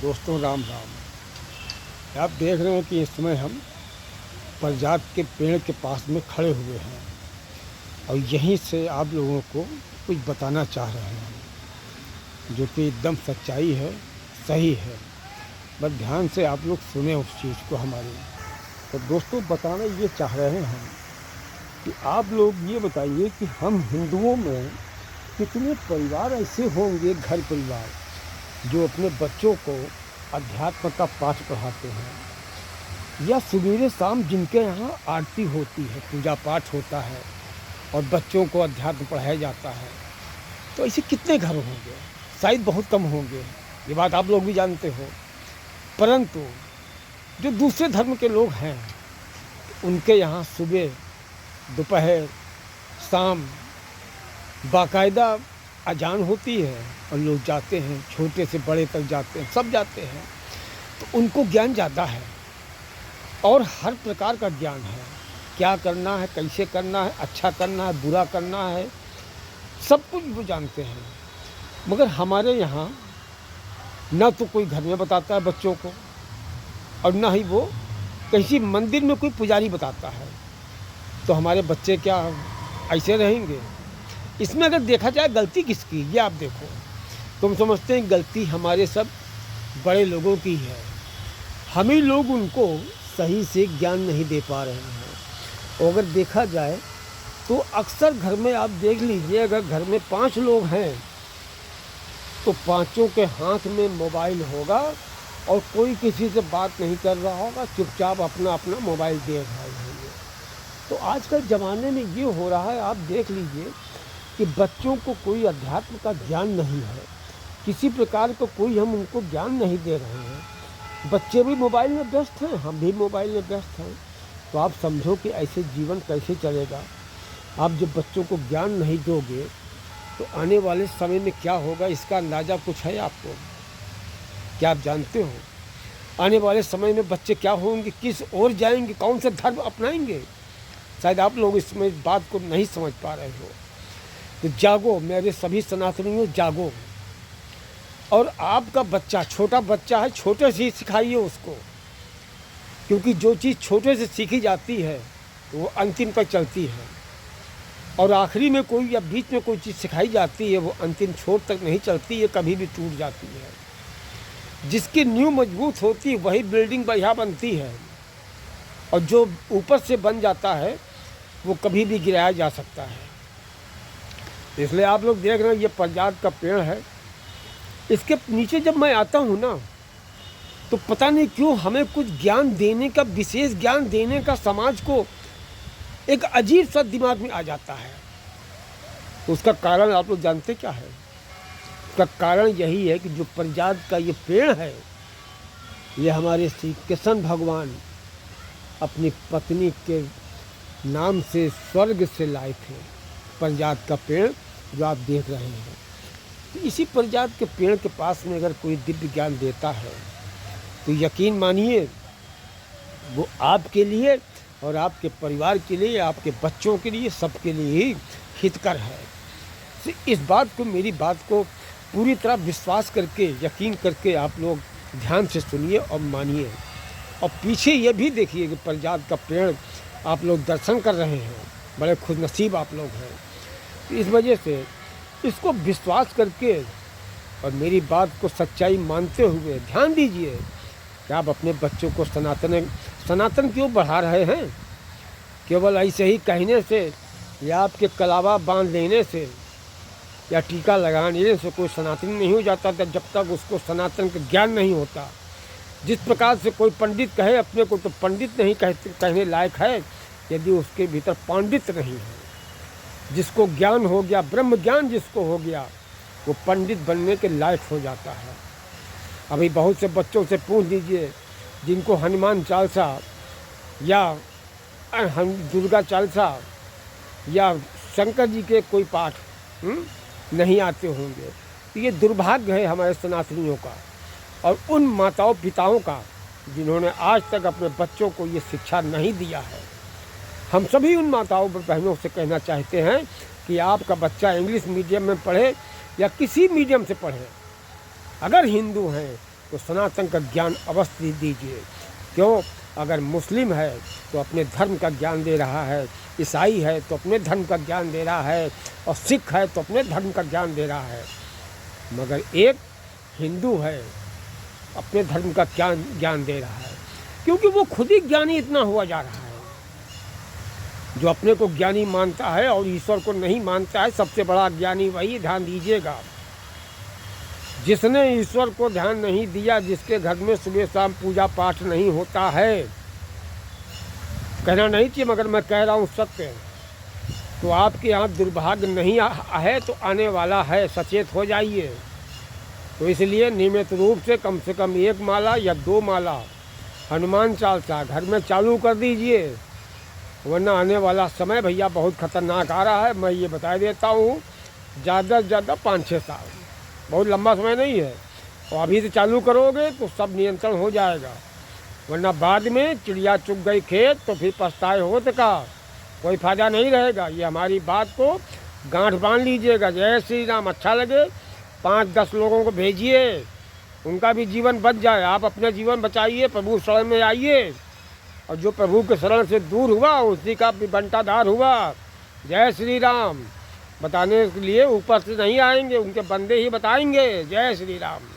दोस्तों राम राम। आप देख रहे हैं कि इस समय हम पारिजात के पेड़ के पास में खड़े हुए हैं और यहीं से आप लोगों को कुछ बताना चाह रहे हैं जो कि एकदम सच्चाई है, सही है। बस ध्यान से आप लोग सुने उस चीज़ को हमारी। तो दोस्तों बताना ये चाह रहे हैं हम कि आप लोग ये बताइए कि हम हिंदुओं में कितने परिवार ऐसे होंगे, घर परिवार, जो अपने बच्चों को अध्यात्म का पाठ पढ़ाते हैं या सवेरे शाम जिनके यहाँ आरती होती है, पूजा पाठ होता है और बच्चों को अध्यात्म पढ़ाया जाता है। तो ऐसे कितने घर होंगे? शायद बहुत कम होंगे, ये बात आप लोग भी जानते हो। परंतु जो दूसरे धर्म के लोग हैं उनके यहाँ सुबह, दोपहर, शाम बाकायदा अजान होती है और लोग जाते हैं, छोटे से बड़े तक जाते हैं, सब जाते हैं। तो उनको ज्ञान ज़्यादा है और हर प्रकार का ज्ञान है। क्या करना है, कैसे करना है, अच्छा करना है, बुरा करना है, सब कुछ वो जानते हैं। मगर हमारे यहाँ ना तो कोई घर में बताता है बच्चों को और ना ही वो किसी मंदिर में कोई पुजारी बताता है। तो हमारे बच्चे क्या ऐसे रहेंगे? इसमें अगर देखा जाए गलती किसकी, ये आप देखो। तुम समझते हैं गलती हमारे सब बड़े लोगों की है। हम ही लोग उनको सही से ज्ञान नहीं दे पा रहे हैं। और अगर देखा जाए तो अक्सर घर में आप देख लीजिए, अगर घर में 5 लोग हैं तो पांचों के हाथ में मोबाइल होगा और कोई किसी से बात नहीं कर रहा होगा, चुपचाप अपना अपना मोबाइल देख रहे होंगे। तो आजकल ज़माने में ये हो रहा है, आप देख लीजिए कि बच्चों को कोई अध्यात्म का ज्ञान नहीं है, किसी प्रकार का कोई हम उनको ज्ञान नहीं दे रहे हैं। बच्चे भी मोबाइल में व्यस्त हैं, हम भी मोबाइल में व्यस्त हैं। तो आप समझो कि ऐसे जीवन कैसे चलेगा? आप जब बच्चों को ज्ञान नहीं दोगे तो आने वाले समय में क्या होगा, इसका अंदाज़ा कुछ है आपको? क्या आप जानते हो आने वाले समय में बच्चे क्या होंगे, किस ओर जाएंगे, कौन सा धर्म अपनाएंगे? शायद आप लोग इसमें इस बात को नहीं समझ पा रहे हो। तो जागो मेरे सभी सनातनियों, जागो। और आपका बच्चा, छोटा बच्चा है, छोटे से ही सिखाइए उसको, क्योंकि जो चीज़ छोटे से सीखी जाती है वो अंतिम तक चलती है और आखिरी में कोई या बीच में कोई चीज़ सिखाई जाती है वो अंतिम छोर तक नहीं चलती है, कभी भी टूट जाती है। जिसकी नींव मजबूत होती है वही बिल्डिंग बढ़िया बनती है और जो ऊपर से बन जाता है वो कभी भी गिराया जा सकता है। इसलिए आप लोग देख रहे हैं ये पारिजात का पेड़ है। इसके नीचे जब मैं आता हूँ ना तो पता नहीं क्यों हमें कुछ ज्ञान देने का, विशेष ज्ञान देने का समाज को एक अजीब सा दिमाग में आ जाता है। तो उसका कारण आप लोग जानते क्या है? उसका कारण यही है कि जो पारिजात का ये पेड़ है, ये हमारे श्री कृष्ण भगवान अपनी पत्नी के नाम से स्वर्ग से लाए थे। पारिजात का पेड़ जो आप देख रहे हैं, तो इसी पारिजात के पेड़ के पास में अगर कोई दिव्य ज्ञान देता है तो यकीन मानिए वो आपके लिए और आपके परिवार के लिए, आपके बच्चों के लिए, सबके लिए ही हितकर है। तो इस बात को, मेरी बात को पूरी तरह विश्वास करके, यकीन करके आप लोग ध्यान से सुनिए और मानिए। और पीछे ये भी देखिए कि पारिजात का पेड़ आप लोग दर्शन कर रहे हैं, बड़े खुशनसीब आप लोग हैं। इस वजह से इसको विश्वास करके और मेरी बात को सच्चाई मानते हुए ध्यान दीजिए कि आप अपने बच्चों को सनातन क्यों बढ़ा रहे हैं? केवल ऐसे ही कहने से या आपके कलावा बांध लेने से या टीका लगाने से कोई सनातनी नहीं हो जाता था, जब तक उसको सनातन का ज्ञान नहीं होता। जिस प्रकार से कोई पंडित कहे अपने को तो पंडित नहीं कहने लायक है यदि उसके भीतर पांडित्य नहीं है। जिसको ज्ञान हो गया, ब्रह्म ज्ञान जिसको हो गया, वो पंडित बनने के लायक हो जाता है। अभी बहुत से बच्चों से पूछ लीजिए जिनको हनुमान चालीसा या दुर्गा चालीसा या शंकर जी के कोई पाठ नहीं आते होंगे। तो ये दुर्भाग्य है हमारे सनातनियों का और उन माताओं पिताओं का जिन्होंने आज तक अपने बच्चों को ये शिक्षा नहीं दिया है। हम सभी उन माताओं बहनों से कहना चाहते हैं कि आपका बच्चा इंग्लिश मीडियम में पढ़े या किसी मीडियम से पढ़े, अगर हिंदू हैं तो सनातन का ज्ञान अवश्य दीजिए। क्यों? अगर मुस्लिम है तो अपने धर्म का ज्ञान दे रहा है, ईसाई है तो अपने धर्म का ज्ञान दे रहा है, और सिख है तो अपने धर्म का ज्ञान दे रहा है। मगर एक हिंदू है, अपने धर्म का ज्ञान दे रहा है, क्योंकि वो खुद ही ज्ञानी इतना हुआ जा रहा है। जो अपने को ज्ञानी मानता है और ईश्वर को नहीं मानता है, सबसे बड़ा ज्ञानी वही, ध्यान दीजिएगा। जिसने ईश्वर को ध्यान नहीं दिया, जिसके घर में सुबह शाम पूजा पाठ नहीं होता है, कहना नहीं चाहिए मगर मैं कह रहा हूँ सत्य, तो आपके यहाँ दुर्भाग्य नहीं है तो आने वाला है, सचेत हो जाइए। तो इसलिए नियमित रूप से कम 1 माला या 2 माला हनुमान चालीसा घर में चालू कर दीजिए, वरना आने वाला समय भैया बहुत खतरनाक आ रहा है। मैं ये बता देता हूँ, ज़्यादा से ज़्यादा 5-6 साल, बहुत लंबा समय नहीं है। और अभी से चालू करोगे तो सब नियंत्रण हो जाएगा, वरना बाद में चिड़िया चुग गई खेत तो फिर पछताए होत का कोई फ़ायदा नहीं रहेगा। ये हमारी बात को गांठ बांध लीजिएगा। जय श्री राम। अच्छा लगे 5-10 लोगों को भेजिए, उनका भी जीवन बच जाए, आप अपना जीवन बचाइए, प्रभु शरण में आइए, और जो प्रभु के शरण से दूर हुआ उसी का भी बंटाधार हुआ। जय श्री राम। बताने के लिए ऊपर से नहीं आएंगे, उनके बंदे ही बताएंगे। जय श्री राम।